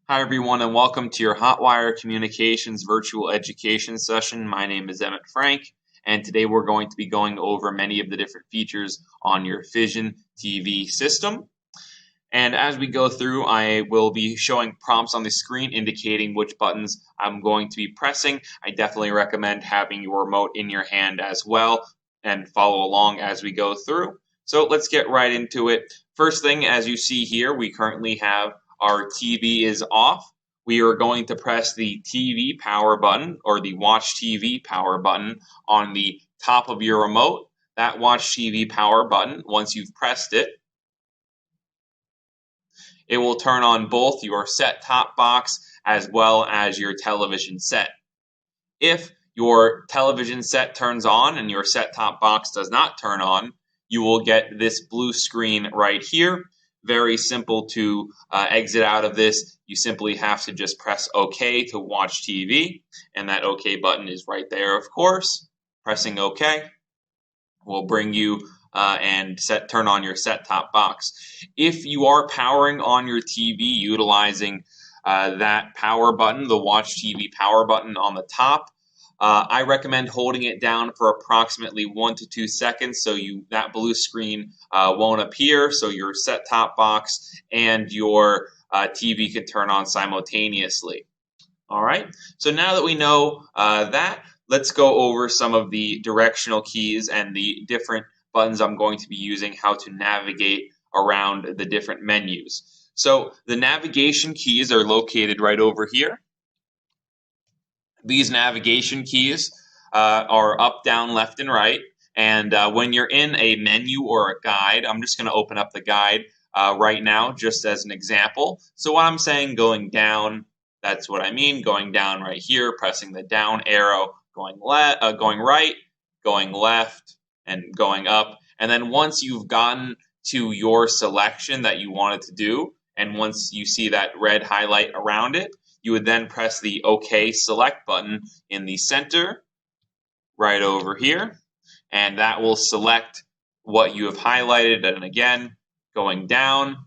Hi, everyone, and welcome to your Hotwire Communications virtual education session. My name is Emmett Frank, and today we're going to be going over many of the different features on your Fission TV system. And as we go through, I will be showing prompts on the screen indicating which buttons I'm going to be pressing. I definitely recommend having your remote in your hand as well and follow along as we go through. So let's get right into it. First thing, as you see here, we currently have our TV is off. We are going to press the TV power button or the Watch TV power button on the top of your remote. That Watch TV power button, once you've pressed it, it will turn on both your set-top box as well as your television set. If your television set turns on and your set-top box does not turn on, you will get this blue screen right here. Very simple to exit out of this. You simply have to just press OK to watch TV, and that OK button is right there, of course. Pressing OK will bring you and turn on your set-top box. If you are powering on your TV utilizing that power button, the Watch TV power button on the top, I recommend holding it down for approximately 1 to 2 seconds so that blue screen won't appear, so your set-top box and your TV can turn on simultaneously. All right, so now that we know that, let's go over some of the directional keys and the different buttons I'm going to be using, how to navigate around the different menus. So the navigation keys are located right over here. These navigation keys are up, down, left, and right. And when you're in a menu or a guide, I'm just going to open up the guide right now just as an example. So when I'm saying going down, that's what I mean. Going down right here, pressing the down arrow, going right, going left, and going up. And then once you've gotten to your selection that you wanted to do, and once you see that red highlight around it, you would then press the OK select button in the center right over here, and that will select what you have highlighted. And again, going down,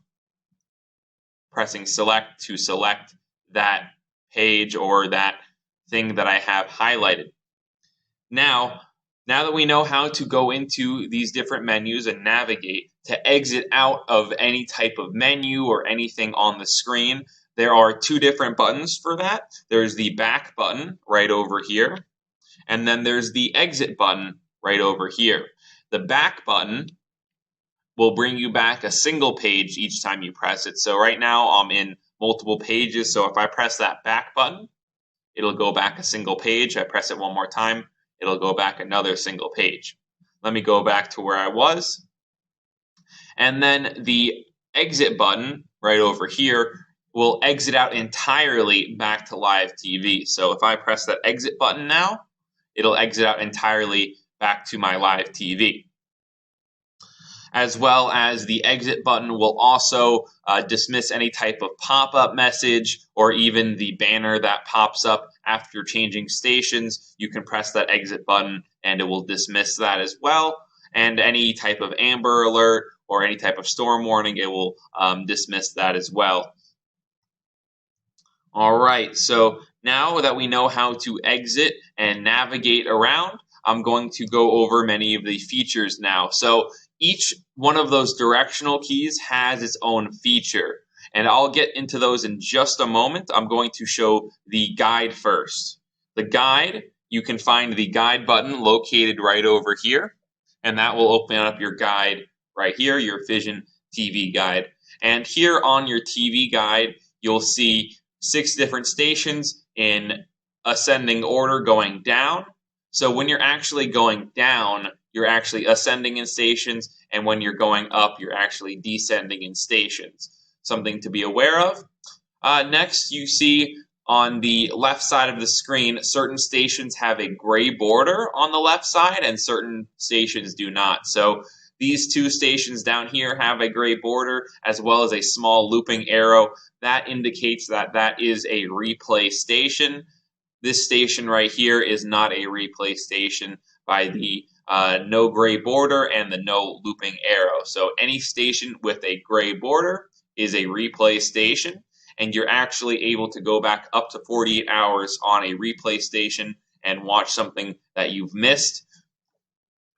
pressing select to select that page or that thing that I have highlighted. Now that we know how to go into these different menus and navigate, to exit out of any type of menu or anything on the screen, there are two different buttons for that. There's the back button right over here, and then there's the exit button right over here. The back button will bring you back a single page each time you press it. So right now I'm in multiple pages, so if I press that back button, it'll go back a single page. I press it one more time, it'll go back another single page. Let me go back to where I was. And then the exit button right over here will exit out entirely back to live TV. So if I press that exit button now, it'll exit out entirely back to my live TV. As well as the exit button will also dismiss any type of pop-up message or even the banner that pops up after changing stations. You can press that exit button and it will dismiss that as well. And any type of Amber Alert or any type of storm warning, it will dismiss that as well. All right, so now that we know how to exit and navigate around, I'm going to go over many of the features now. So each one of those directional keys has its own feature, and I'll get into those in just a moment. I'm going to show the guide first. The guide, you can find the guide button located right over here, and that will open up your guide right here, your Fission TV guide. And here on your TV guide, you'll see 6 different stations in ascending order going down. So when you're actually going down, you're actually ascending in stations, and when you're going up, you're actually descending in stations. Something to be aware of. Next, you see on the left side of the screen, certain stations have a gray border on the left side, and certain stations do not. So these 2 stations down here have a gray border as well as a small looping arrow. That indicates that that is a replay station. This station right here is not a replay station by the no gray border and the no looping arrow. So any station with a gray border is a replay station. and you're actually able to go back up to 48 hours on a replay station and watch something that you've missed.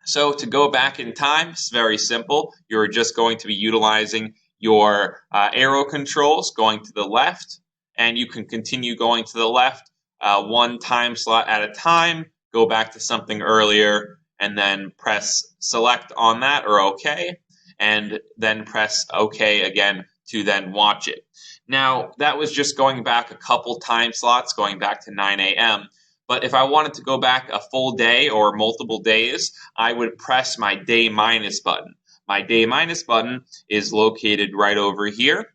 So to go back in time, it's very simple. You're just going to be utilizing your arrow controls going to the left, and you can continue going to the left one time slot at a time, go back to something earlier, and then press select on that or OK, and then press OK again to then watch it. Now, that was just going back a couple time slots, going back to 9 a.m., but if I wanted to go back a full day or multiple days, I would press my day minus button. My day minus button is located right over here.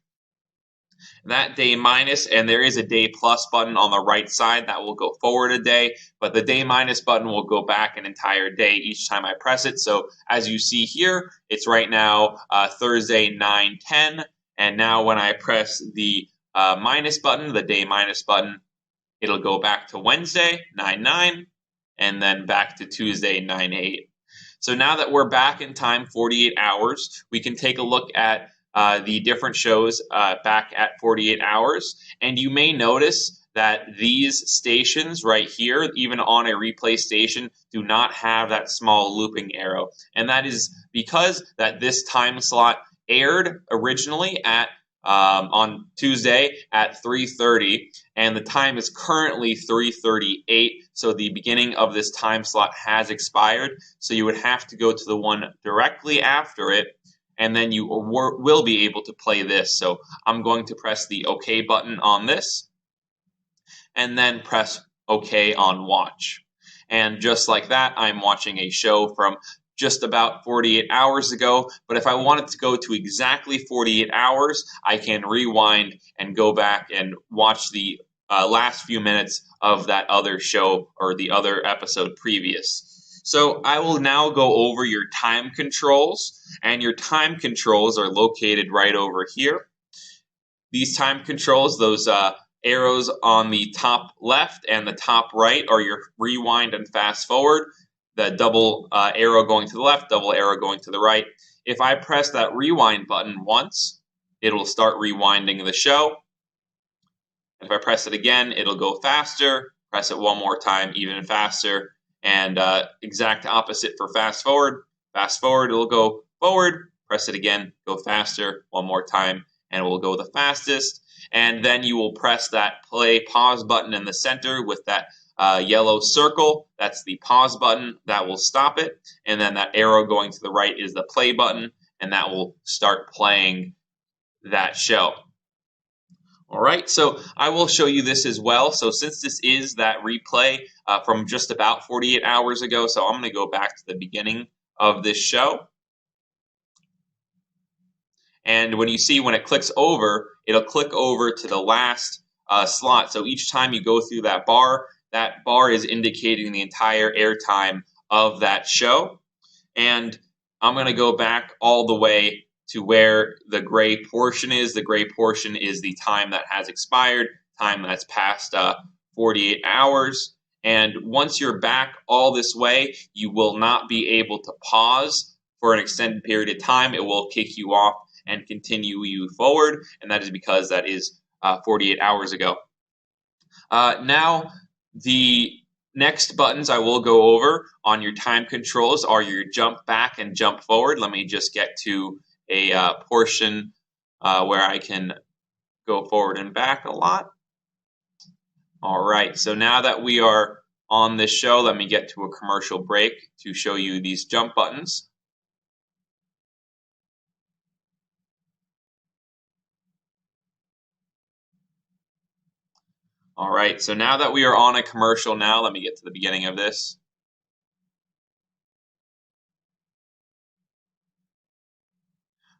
That day minus, and there is a day plus button on the right side that will go forward a day, but the day minus button will go back an entire day each time I press it. So as you see here, it's right now Thursday 9:10, and now when I press the minus button, the day minus button, it'll go back to Wednesday, 9/9, and then back to Tuesday, 9/8. So now that we're back in time, 48 hours, we can take a look at the different shows back at 48 hours. And you may notice that these stations right here, even on a replay station, do not have that small looping arrow. And that is because that this time slot aired originally at on Tuesday at 3:30, and the time is currently 3:38, so the beginning of this time slot has expired, so you would have to go to the one directly after it, and then you will be able to play this. So I'm going to press the OK button on this, and then press OK on watch. And just like that, I'm watching a show from just about 48 hours ago, but if I wanted to go to exactly 48 hours, I can rewind and go back and watch the last few minutes of that other show or the other episode previous. So I will now go over your time controls, and your time controls are located right over here. These time controls, those arrows on the top left and the top right, are your rewind and fast forward. The double arrow going to the left, double arrow going to the right. If I press that rewind button once, it'll start rewinding the show. If I press it again, it'll go faster. Press it one more time, even faster. And exact opposite for fast forward. Fast forward, it'll go forward. Press it again, go faster, one more time, and it will go the fastest. And then you will press that play pause button in the center with that yellow circle. That's the pause button. That will stop it. And then that arrow going to the right is the play button, and that will start playing that show. All right, so I will show you this as well. So since this is that replay from just about 48 hours ago, so I'm going to go back to the beginning of this show. And when you see when it clicks over, it'll click over to the last slot. So each time you go through that bar is indicating the entire airtime of that show. And I'm going to go back all the way to where the gray portion is. The gray portion is the time that has expired, time that's past 48 hours. And once you're back all this way, you will not be able to pause for an extended period of time. It will kick you off and continue you forward, and that is because that is 48 hours ago. Now, the next buttons I will go over on your time controls are your jump back and jump forward. Let me just get to a portion where I can go forward and back a lot. All right, so now that we are on this show, let me get to a commercial break to show you these jump buttons. All right, so now that we are on a commercial now, let me get to the beginning of this.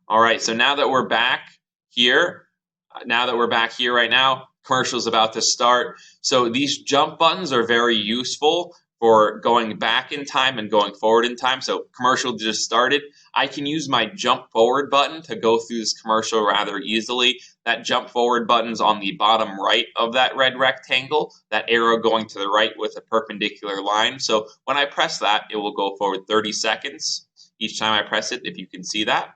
All right, so now that we're back here, right now, commercial is about to start. So these jump buttons are very useful for going back in time and going forward in time. So commercial just started. I can use my jump forward button to go through this commercial rather easily. That jump forward button's on the bottom right of that red rectangle, that arrow going to the right with a perpendicular line. So when I press that, it will go forward 30 seconds each time I press it, if you can see that.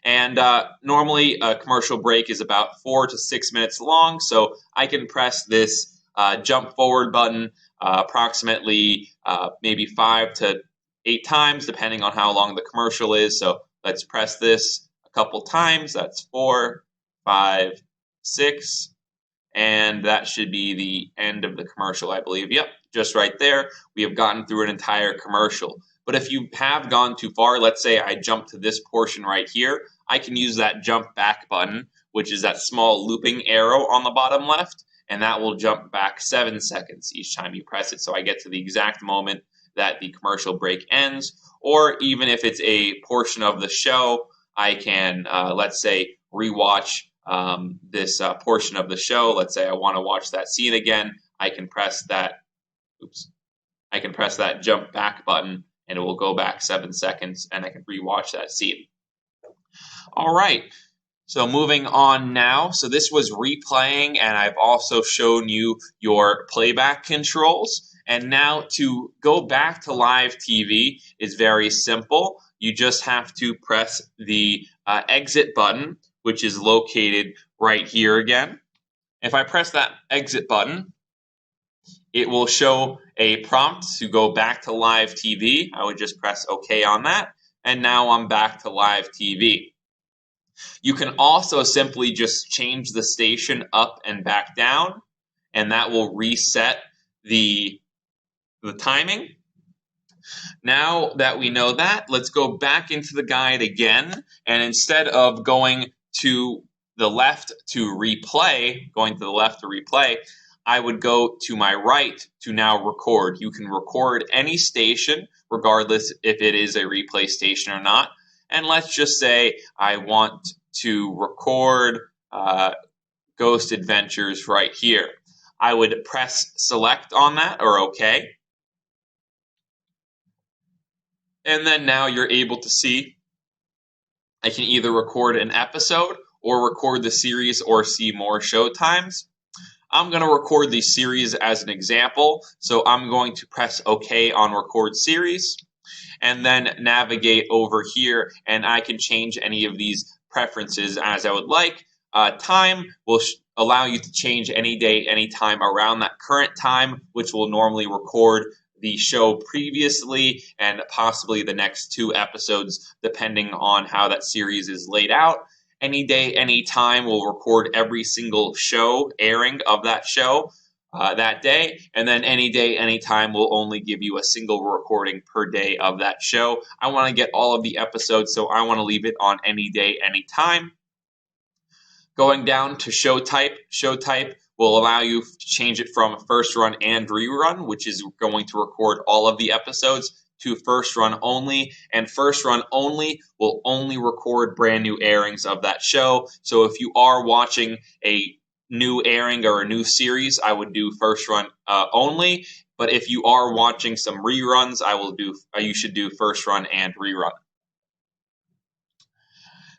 And normally a commercial break is about 4 to 6 minutes long, so I can press this jump forward button approximately maybe 5 to 8 times, depending on how long the commercial is. So let's press this a couple times. That's 4, 5, 6. And that should be the end of the commercial, I believe. Yep, just right there. We have gotten through an entire commercial. But if you have gone too far, let's say I jump to this portion right here, I can use that jump back button, which is that small looping arrow on the bottom left, and that will jump back 7 seconds each time you press it. So I get to the exact moment that the commercial break ends. Or even if it's a portion of the show, I can, let's say, rewatch this portion of the show. Let's say I want to watch that scene again. I can press that. I can press that jump back button, and it will go back 7 seconds, and I can rewatch that scene. All right. So moving on now. So this was replaying, and I've also shown you your playback controls. And now to go back to live TV is very simple. You just have to press the exit button, which is located right here again. If I press that exit button, it will show a prompt to go back to live TV. I would just press OK on that, and now I'm back to live TV. You can also simply just change the station up and back down, and that will reset the timing. Now that we know that, let's go back into the guide again, and instead of going to the left to replay, I would go to my right to now record. You can record any station, regardless if it is a replay station or not. And let's just say I want to record Ghost Adventures right here. I would press select on that, or OK. And then now you're able to see I can either record an episode or record the series or see more show times. I'm going to record the series as an example, so I'm going to press OK on record series and then navigate over here, and I can change any of these preferences as I would like. Time will allow you to change any day, any time around that current time, which will normally record the show previously and possibly the next 2 episodes, depending on how that series is laid out. Any day, any time will record every single show airing of that show that day, and then any day, any time will only give you a single recording per day of that show. I want to get all of the episodes, so I want to leave it on any day, any time. Going down to show type will allow you to change it from first run and rerun, which is going to record all of the episodes, to first run only, and first run only will only record brand new airings of that show. So if you are watching a new airing or a new series, I would do first run only. But if you are watching some reruns, you should do first run and rerun.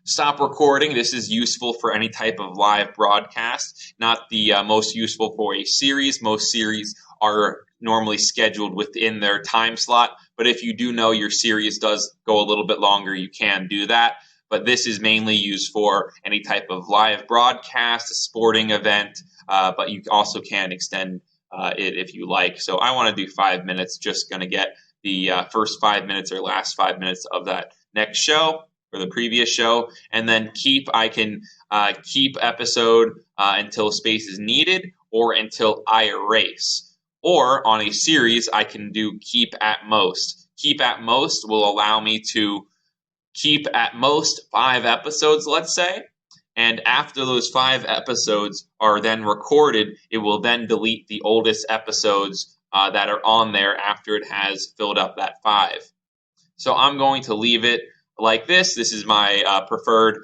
Stop recording. This is useful for any type of live broadcast, not the most useful for a series. Most series are normally scheduled within their time slot, but if you do know your series does go a little bit longer, you can do that. But this is mainly used for any type of live broadcast, a sporting event, but you also can extend it if you like. So I want to do 5 minutes, just going to get the first 5 minutes or last 5 minutes of that next show, or the previous show, and then I can keep episode until space is needed or until I erase. Or on a series, I can do keep at most. Keep at most will allow me to keep at most 5 episodes, let's say, and after those 5 episodes are then recorded, it will then delete the oldest episodes that are on there after it has filled up that 5. So I'm going to leave it like this. This is my preferred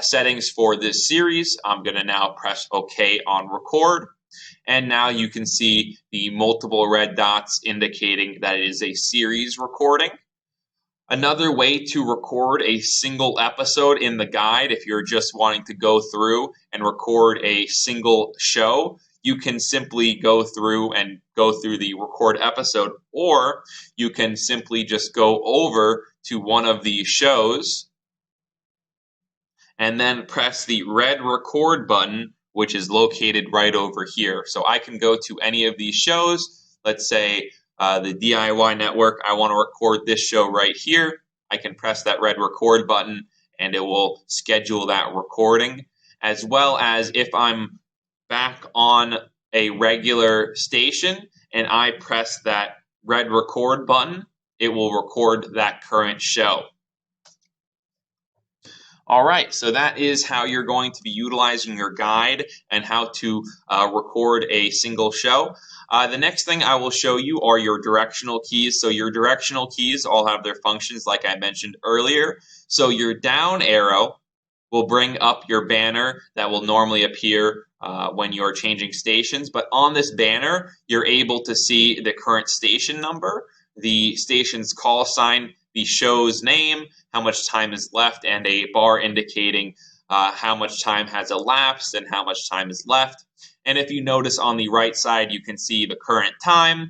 settings for this series. I'm going to now press OK on record. And now you can see the multiple red dots indicating that it is a series recording. Another way to record a single episode in the guide, if you're just wanting to go through and record a single show, you can simply go through the record episode, or you can simply just go over to one of the shows and then press the red record button, which is located right over here. So I can go to any of these shows. Let's say the DIY Network, I want to record this show right here. I can press that red record button and it will schedule that recording. As well as if I'm back on a regular station and I press that red record button, it will record that current show. All right, so that is how you're going to be utilizing your guide and how to record a single show. The next thing I will show you are your directional keys. So your directional keys all have their functions like I mentioned earlier. So your down arrow will bring up your banner that will normally appear when you're changing stations. But on this banner, you're able to see the current station number, the station's call sign, the show's name, how much time is left, and a bar indicating how much time has elapsed and how much time is left. And if you notice on the right side, you can see the current time.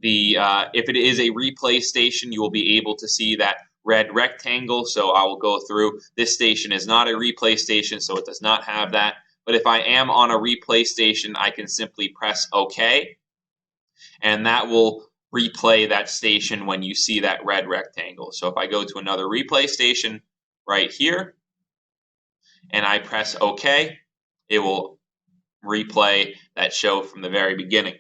If it is a replay station, you will be able to see that red rectangle. So I will go through. This station is not a replay station, so it does not have that. But if I am on a replay station, I can simply press OK, and that will replay that station when you see that red rectangle. So if I go to another replay station right here and I press OK, it will replay that show from the very beginning.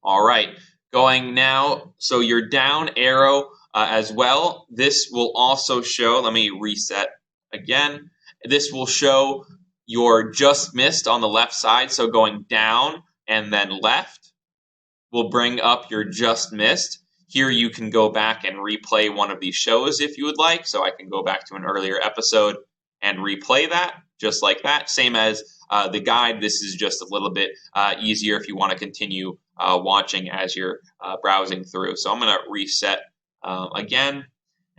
All right, going now, so your down arrow as well, this will also show, let me reset again, this will show your just missed on the left side, so going down and then left will bring up your just missed. Here you can go back and replay one of these shows if you would like. So I can go back to an earlier episode and replay that just like that. Same as the guide. This is just a little bit easier if you want to continue watching as you're browsing through. So I'm going to reset again.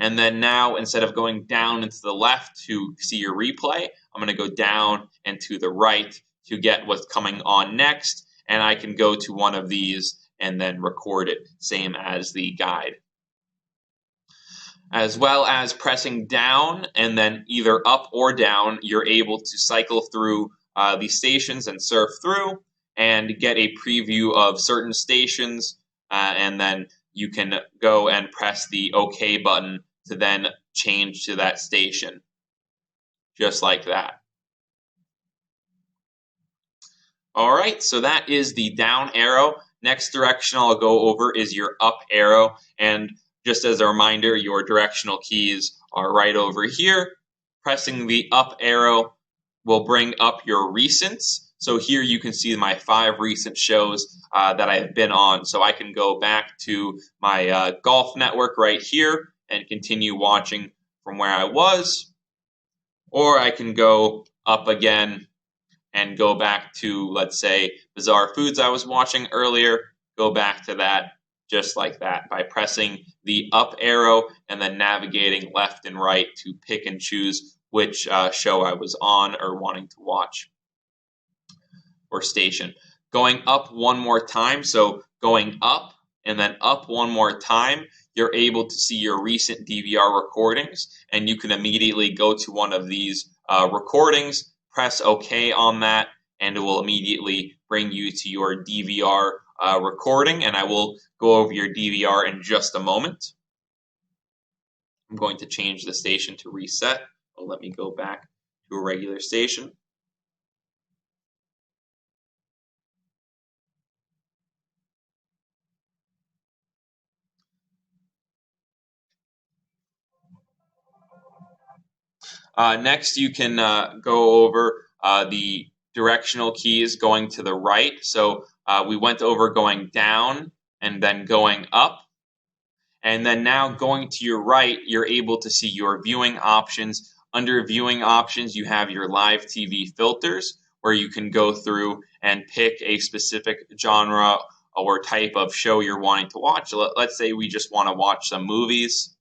And then now, instead of going down and to the left to see your replay, I'm going to go down and to the right to get what's coming on next. And I can go to one of these and then record it, same as the guide. As well as pressing down and then either up or down, you're able to cycle through these stations and surf through and get a preview of certain stations, and then you can go and press the OK button to then change to that station, just like that. All right, so that is the down arrow. Next direction I'll go over is your up arrow, and just as a reminder, your directional keys are right over here. Pressing the up arrow will bring up your recents. So here you can see my 5 recent shows that I have been on. So I can go back to my golf network right here and continue watching from where I was. Or I can go up again and go back to, let's say, Bizarre Foods I was watching earlier, go back to that just like that by pressing the up arrow and then navigating left and right to pick and choose which show I was on or wanting to watch or station. Going up one more time, so going up and then up one more time, you're able to see your recent DVR recordings, and you can immediately go to one of these recordings, press OK on that, and it will immediately bring you to your DVR recording, and I will go over your DVR in just a moment. I'm going to change the station to reset. So let me go back to a regular station. Next, you can go over the directional keys going to the right. So we went over going down and then going up. And then now going to your right, you're able to see your viewing options. Under viewing options, you have your live TV filters, where you can go through and pick a specific genre or type of show you're wanting to watch. Let's say we just want to watch some movies,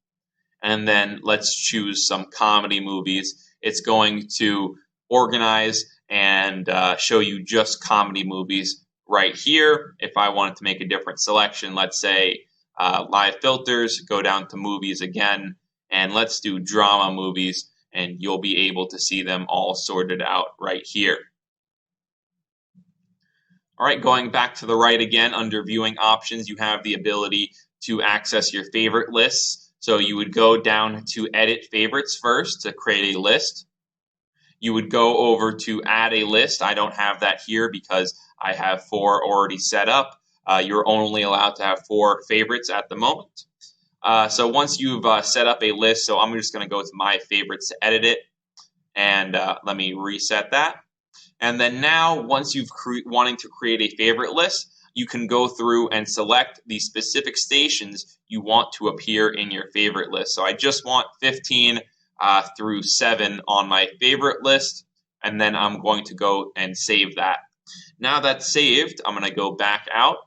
and then let's choose some comedy movies. It's going to organize and show you just comedy movies right here. If I wanted to make a different selection, let's say live filters, go down to movies again, and let's do drama movies. and you'll be able to see them all sorted out right here. All right, going back to the right again, under viewing options, you have the ability to access your favorite lists. So you would go down to edit favorites first to create a list. You would go over to add a list. I don't have that here because I have 4 already set up. You're only allowed to have 4 favorites at the moment. So once you've set up a list, so I'm just going to go to my favorites to edit it, and let me reset that. And then now, once you've wanting to create a favorite list, you can go through and select the specific stations you want to appear in your favorite list. So I just want 15 through 7 on my favorite list, and then I'm going to go and save that. Now that's saved, I'm going to go back out,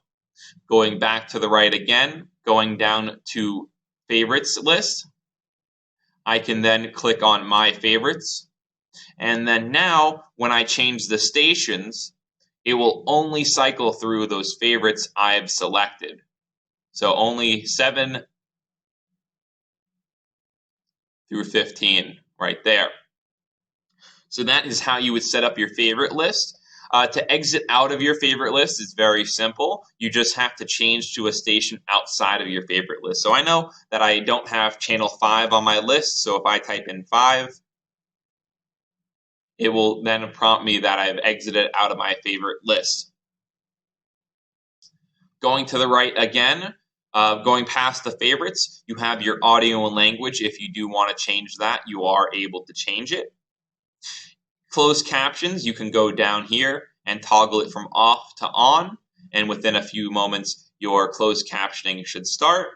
going back to the right again, going down to favorites list. I can then click on my favorites. And then now, when I change the stations, it will only cycle through those favorites I've selected. So only 7 through 15 right there. So that is how you would set up your favorite list. To exit out of your favorite list is very simple. You just have to change to a station outside of your favorite list. So I know that I don't have channel 5 on my list, so if I type in 5, it will then prompt me that I've exited out of my favorite list. Going to the right again, going past the favorites, you have your audio and language. If you do want to change that, you are able to change it. Closed captions, you can go down here and toggle it from off to on, and within a few moments, your closed captioning should start.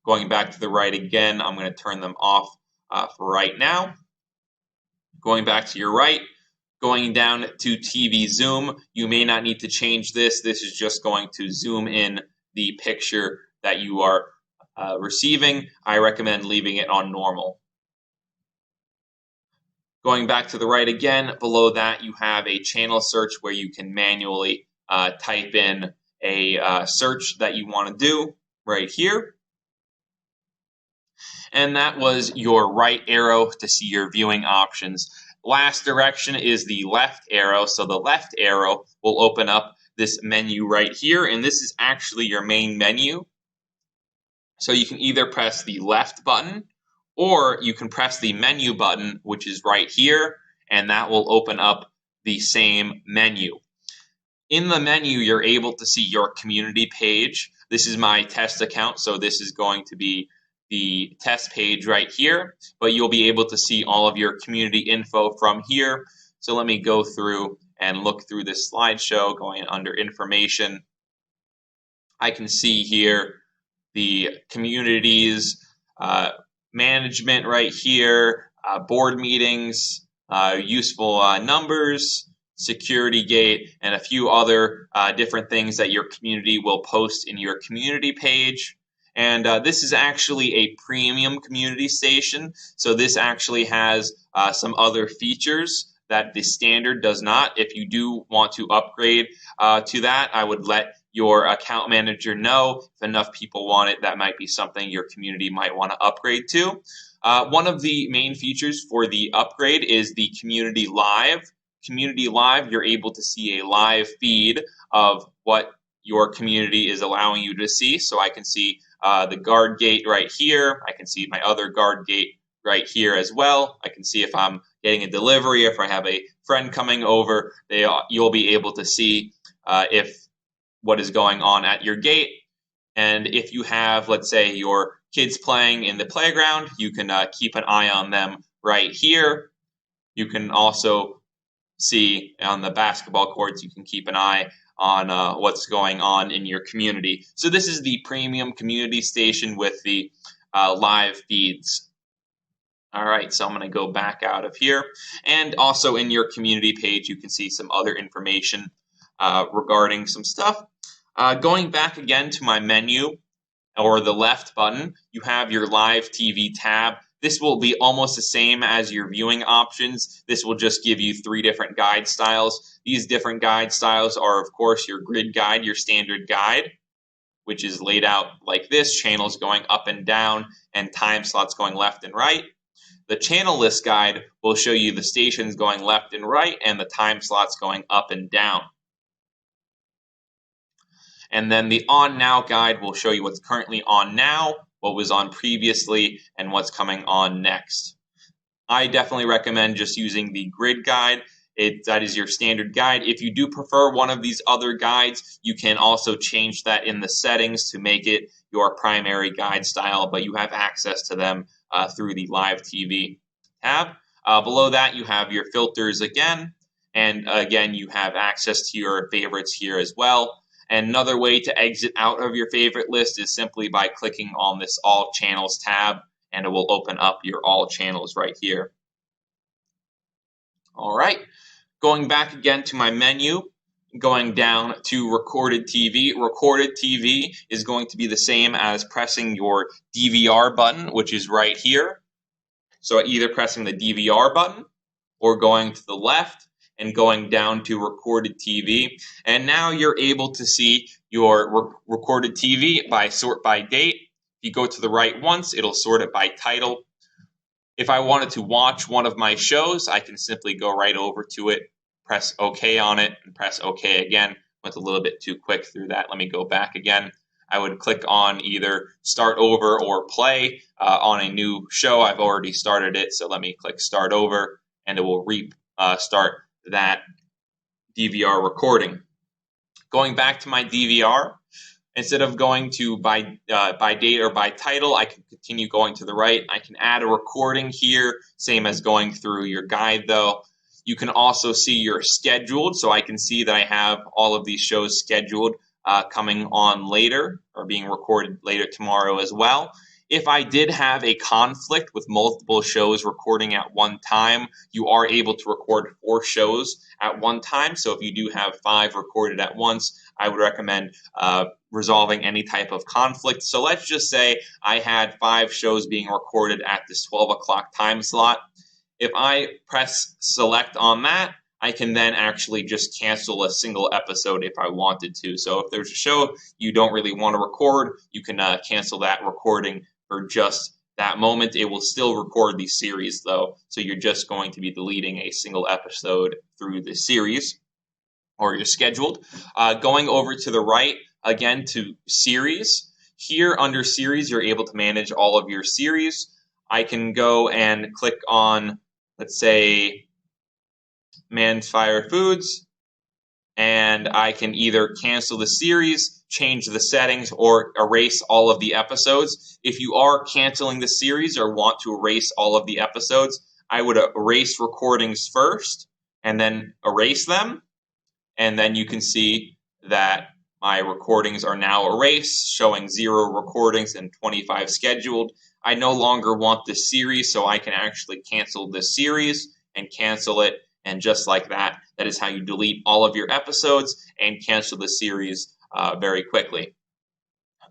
Going back to the right again, I'm going to turn them off for right now. Going back to your right, going down to TV zoom, you may not need to change this. This is just going to zoom in the picture that you are receiving. I recommend leaving it on normal. Going back to the right again, below that you have a channel search where you can manually type in a search that you want to do right here. And that was your right arrow to see your viewing options. Last direction is the left arrow. So the left arrow will open up this menu right here, and this is actually your main menu. So you can either press the left button, or you can press the menu button, which is right here, and that will open up the same menu. In the menu, you're able to see your community page. This is my test account, so this is going to be the test page right here, but you'll be able to see all of your community info from here. So let me go through and look through this slideshow, going under information. I can see here the communities, management right here, board meetings, useful numbers, security gate, and a few other different things that your community will post in your community page. And this is actually a premium community station, so this actually has some other features that the standard does not. If you do want to upgrade to that, I would let your account manager know. If enough people want it, that might be something your community might want to upgrade to. One of the main features for the upgrade is the Community Live. Community Live, you're able to see a live feed of what your community is allowing you to see. So I can see the guard gate right here. I can see my other guard gate right here as well. I can see if I'm getting a delivery, if I have a friend coming over, you'll be able to see what is going on at your gate. And if you have, let's say, your kids playing in the playground, you can keep an eye on them right here. You can also see on the basketball courts, you can keep an eye on what's going on in your community. So this is the premium community station with the live feeds. All right, so I'm going to go back out of here. And also in your community page, you can see some other information regarding some stuff. Going back again to my menu, or the left button, you have your live TV tab. This will be almost the same as your viewing options. This will just give you 3 different guide styles. These different guide styles are, of course, your grid guide, your standard guide, which is laid out like this, channels going up and down and time slots going left and right. The channel list guide will show you the stations going left and right and the time slots going up and down. And then the on now guide will show you what's currently on now, what was on previously, and what's coming on next. I definitely recommend just using the grid guide. That is your standard guide. If you do prefer one of these other guides, you can also change that in the settings to make it your primary guide style, but you have access to them through the live TV tab. Below that, you have your filters again, and again, you have access to your favorites here as well. And another way to exit out of your favorite list is simply by clicking on this All Channels tab, and it will open up your all channels right here. All right, going back again to my menu, going down to Recorded TV. Recorded TV is going to be the same as pressing your DVR button, which is right here. So either pressing the DVR button or going to the left and going down to Recorded TV. And now you're able to see your Recorded TV by sort by date. If you go to the right once, it'll sort it by title. If I wanted to watch one of my shows, I can simply go right over to it, press OK on it, and press OK again. Went a little bit too quick through that. Let me go back again. I would click on either start over or play on a new show. I've already started it, so let me click start over, and it will start that DVR recording. Going back to my DVR, instead of going to by date or by title, I can continue going to the right. I can add a recording here, same as going through your guide though. You can also see your scheduled, so I can see that I have all of these shows scheduled coming on later or being recorded later tomorrow as well. If I did have a conflict with multiple shows recording at one time, you are able to record 4 shows at one time. So if you do have 5 recorded at once, I would recommend resolving any type of conflict. So let's just say I had 5 shows being recorded at this 12 o'clock time slot. If I press select on that, I can then actually just cancel a single episode if I wanted to. So if there's a show you don't really want to record, you can cancel that recording for just that moment. It will still record the series though, so you're just going to be deleting a single episode through the series or your scheduled. Going over to the right again to series. Here under series, you're able to manage all of your series. I can go and click on, let's say, Man's Fire Foods, and I can either cancel the series, change the settings, or erase all of the episodes. If you are canceling the series or want to erase all of the episodes, I would erase recordings first and then erase them, and then you can see that my recordings are now erased, showing 0 recordings and 25 scheduled. I no longer want this series, so I can actually cancel this series and cancel it. And just like that, that is how you delete all of your episodes and cancel the series very quickly.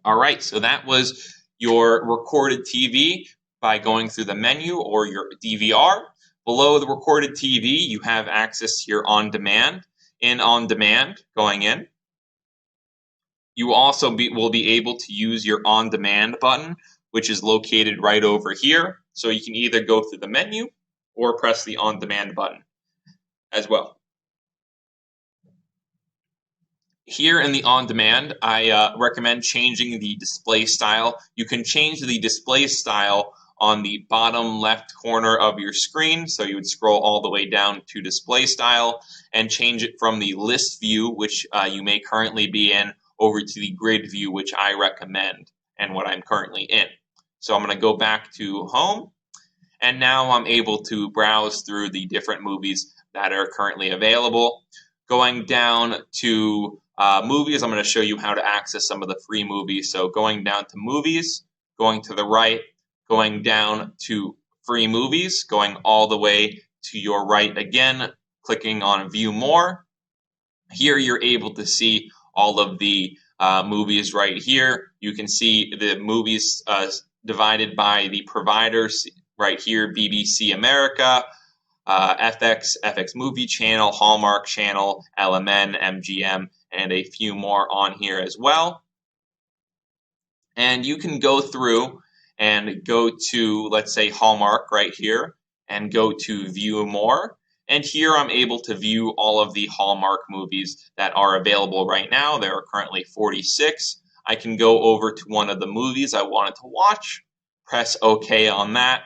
All right, so that was your Recorded TV by going through the menu or your DVR. Below the Recorded TV, you have access to your On Demand. In On Demand, going in, you also will be able to use your On Demand button, which is located right over here. So you can either go through the menu or press the On Demand button as well. Here in the On Demand, I recommend changing the display style. You can change the display style on the bottom left corner of your screen. So you would scroll all the way down to display style and change it from the list view, which you may currently be in, over to the grid view, which I recommend and what I'm currently in. So I'm going to go back to home, and now I'm able to browse through the different movies that are currently available. Going down to movies, I'm going to show you how to access some of the free movies. So going down to movies, going to the right, going down to free movies, going all the way to your right again, clicking on view more. Here you're able to see all of the movies right here. You can see the movies divided by the providers right here: BBC America, FX Movie Channel, Hallmark Channel, LMN, MGM, and a few more on here as well. And you can go through and go to, let's say, Hallmark right here, and go to View More. And here I'm able to view all of the Hallmark movies that are available right now. There are currently 46. I can go over to one of the movies I wanted to watch, press OK on that,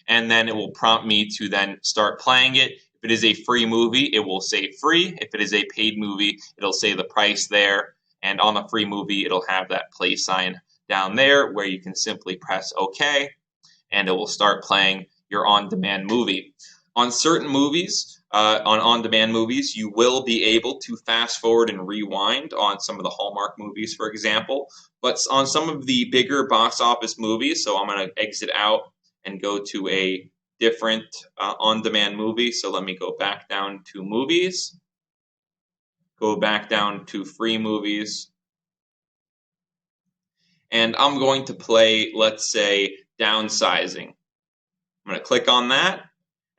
and then it will prompt me to then start playing it. If it is a free movie, it will say free. If it is a paid movie, it'll say the price there. And on the free movie, it'll have that play sign down there where you can simply press OK, and it will start playing your on-demand movie. On certain movies, on-demand movies, you will be able to fast forward and rewind on some of the Hallmark movies, for example. But on some of the bigger box office movies, so I'm going to exit out and go to a different on-demand movie. So let me go back down to movies, go back down to free movies, and I'm going to play, let's say, Downsizing. I'm going to click on that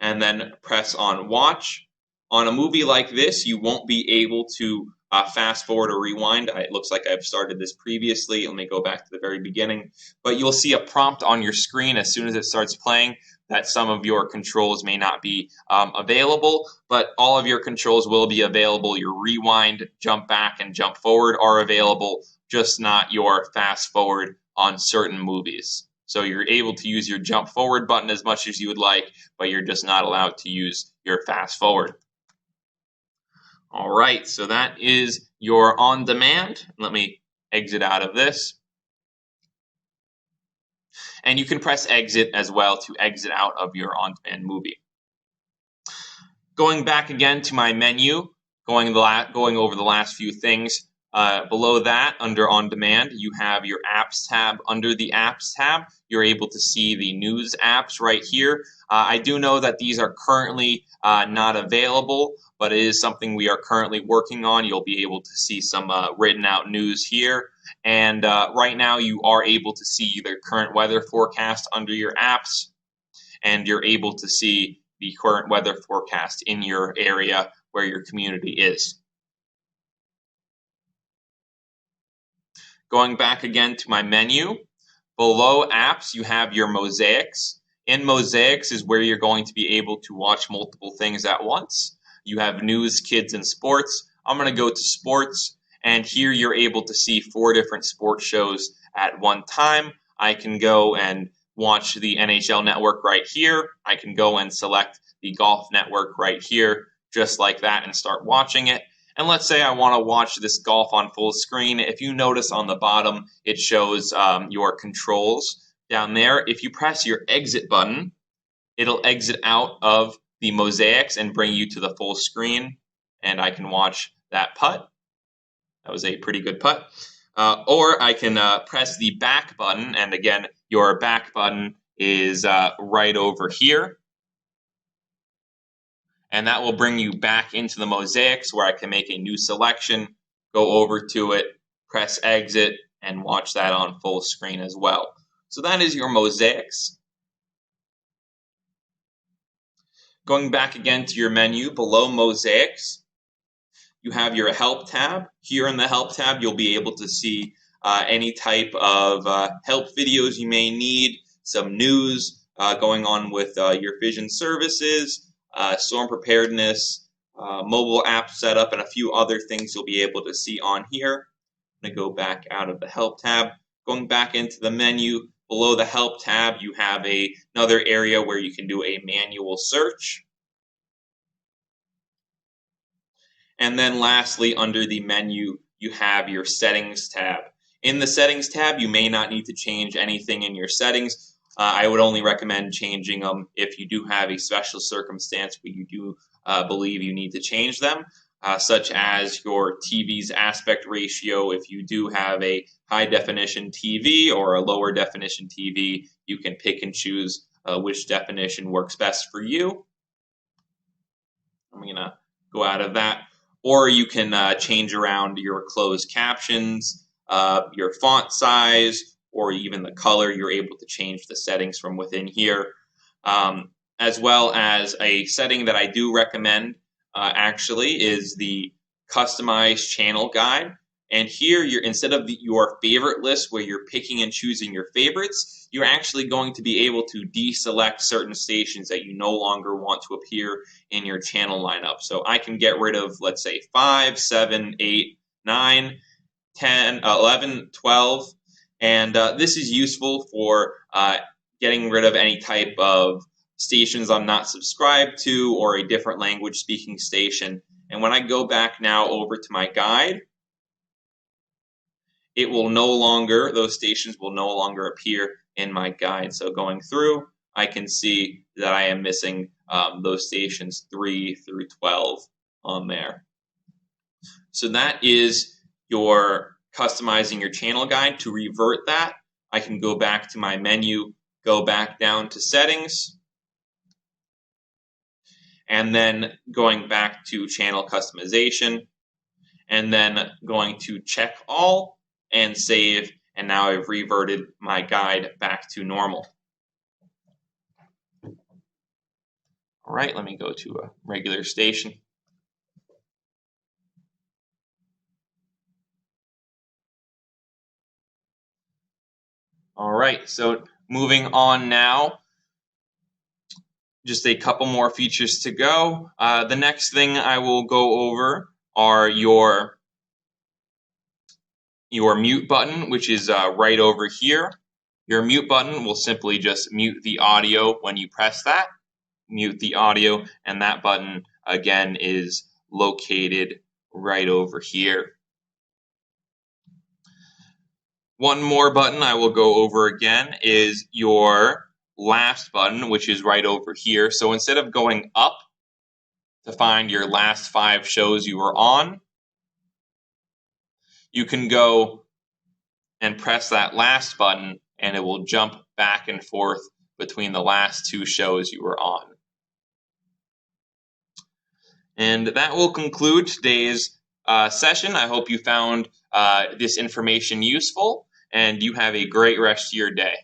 and then press on watch. On a movie like this, you won't be able to fast forward or rewind. It looks like I've started this previously. Let me go back to the very beginning. But you'll see a prompt on your screen as soon as it starts playing that some of your controls may not be available, but all of your controls will be available. Your rewind, jump back, and jump forward are available, just not your fast forward on certain movies. So you're able to use your jump forward button as much as you would like, but you're just not allowed to use your fast forward. All right, so that is your on demand. Let me exit out of this. And you can press exit as well to exit out of your on demand movie. Going back again to my menu, going over the last few things. Below that, under On Demand, you have your Apps tab. Under the Apps tab, you're able to see the news apps right here. I do know that these are currently not available, but it is something we are currently working on. You'll be able to see some written out news here. And right now, you are able to see the current weather forecast under your apps, and you're able to see the current weather forecast in your area where your community is. Going back again to my menu, below apps you have your Mosaics. In Mosaics is where you're going to be able to watch multiple things at once. You have news, kids, and sports. I'm going to go to sports, and here you're able to see 4 different sports shows at one time. I can go and watch the NHL network right here. I can go and select the golf network right here, just like that, and start watching it. And let's say I want to watch this golf on full screen. If you notice on the bottom, it shows your controls down there. If you press your exit button, it'll exit out of the Mosaics and bring you to the full screen. And I can watch that putt. That was a pretty good putt. Or I can press the back button. And again, your back button is right over here. And that will bring you back into the Mosaics where I can make a new selection, go over to it, press exit, and watch that on full screen as well. So that is your Mosaics. Going back again to your menu, below Mosaics, you have your Help tab. Here in the Help tab, you'll be able to see any type of help videos you may need, some news going on with your vision services, storm preparedness, mobile app setup, and a few other things you'll be able to see on here. I'm going to go back out of the Help tab. Going back into the menu, below the Help tab, you have another area where you can do a manual search. And then lastly, under the menu, you have your Settings tab. In the Settings tab, you may not need to change anything in your settings. I would only recommend changing them if you do have a special circumstance where you do believe you need to change them, such as your TV's aspect ratio. If you do have a high definition TV or a lower definition TV, you can pick and choose which definition works best for you. I'm going to go out of that. Or you can change around your closed captions, your font size, or even the color. You're able to change the settings from within here, as well as a setting that I do recommend actually is the customized channel guide. And here, instead of your favorite list where you're picking and choosing your favorites, you're actually going to be able to deselect certain stations that you no longer want to appear in your channel lineup. So I can get rid of, let's say, 5, 7, 8, 9, 10, 11, 12. And this is useful for getting rid of any type of stations I'm not subscribed to or a different language speaking station. And when I go back now over to my guide, it will no longer, those stations will no longer appear in my guide. So going through, I can see that I am missing those stations 3 through 12 on there. So that is your customizing your channel guide. To revert that, I can go back to my menu, go back down to settings, and then going back to channel customization, and then going to check all and save, and now I've reverted my guide back to normal. All right, let me go to a regular station. All right, so moving on now, just a couple more features to go. The next thing I will go over are your mute button, which is right over here. Your mute button will simply just mute the audio when you press that. Mute the audio, and that button again is located right over here. One more button I will go over again is your last button, which is right over here. So instead of going up to find your last 5 shows you were on, you can go and press that last button, and it will jump back and forth between the last 2 shows you were on. And that will conclude today's session. I hope you found this information useful, and you have a great rest of your day.